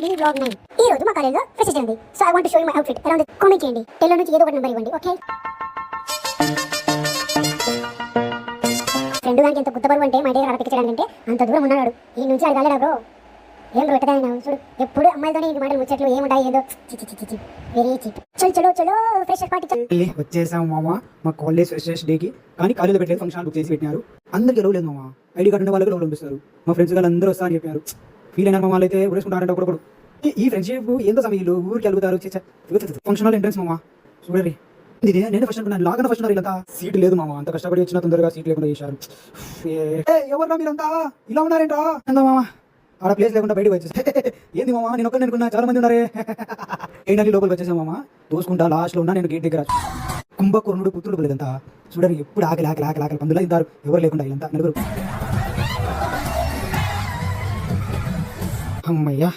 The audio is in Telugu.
మీ బ్లాగ్ 9. ఈ రోజు మా కాలేజీలో ఫ్రెషర్స్ డే ఉంది. So I want to show you my outfit. ఎలా ఉంది కామెంట్ చేయండి. టెల్లో నుంచి ఏదో ఒకటి నెంబర్ ఇవ్వండి. ఓకే, ఫ్రెండ్ దానికి ఎంత గుత్త బరువు అంటే మా దగ్గర అడగడానికి అంత దూరం ఉన్నాడు. ఈ నుంచి అడగలేడా బ్రో? ఏం బ్రో ఎట్టదా చూడు, ఎప్పుడు అమ్మాయిలతోనే ఇంటి మాటలు ముచ్చట్లు ఏముంటాయి ఏదో చిచి చిచి చిచి వెరీ చీప్. చలో చలో చలో ఫ్రెషర్ పార్టీ వచ్చేసాం మామ మా కాలేజ్ ఫ్రెషర్స్ డేకి. కానీ కాలేజ్లో పెట్టలేదు, ఫంక్షన్ బుక్ చేసి పెట్టినారు. అందరికి ఎవరు లేదు మామ, ఐడి కార్డు ఉన్న వాళ్ళకి ఎవరు పంపిస్తారు. మా ఫ్రెండ్స్ వాళ్ళు అందరూ వస్తారని చెప్పారు. ఫీల్ అయినారు మా వాళ్ళు అయితే ఊరేసుకుంటారంటే ఒకడు. ఈ ఫ్రెండ్షిప్ ఎంతో సమయంలో ఊరికి వెళ్తారు. ఫంక్షన్ హాల్ ఎంట్రెన్స్ మామ చూడండి. ఇదే నేను ఫస్ట్ అనుకున్నాను, లాగా ఫస్ట్ ఉన్నారు. ఇలా సీట్ లేదు మామ, అంత కష్టపడి వచ్చిన తొందరగా సీట్ లేకుండా చేశారు. ఎవరు మీరంతా ఇలా ఉన్నారేంటా అందా మామ? ఆడ ప్లేస్ లేకుండా బయటకు వచ్చేసి ఏంది మామ నేను ఒక్కరిని అనుకున్నా, చాలా మంది ఉన్నారే ఏంటంటే లోపలికి వచ్చేసాం మామ. తోసుకుంటా లాస్ట్లో ఉన్నా నేను గేట్ దగ్గర. కుంభకర్ణుడు పుత్రుడు లేదంతా చూడండి. ఎప్పుడు ఆకలి ఆకలి ఆకలి ఆకలి పందులు ఇంటారు, ఎవరు లేకుండా ఇదంతా నలుగురు. అమ్మయ్యా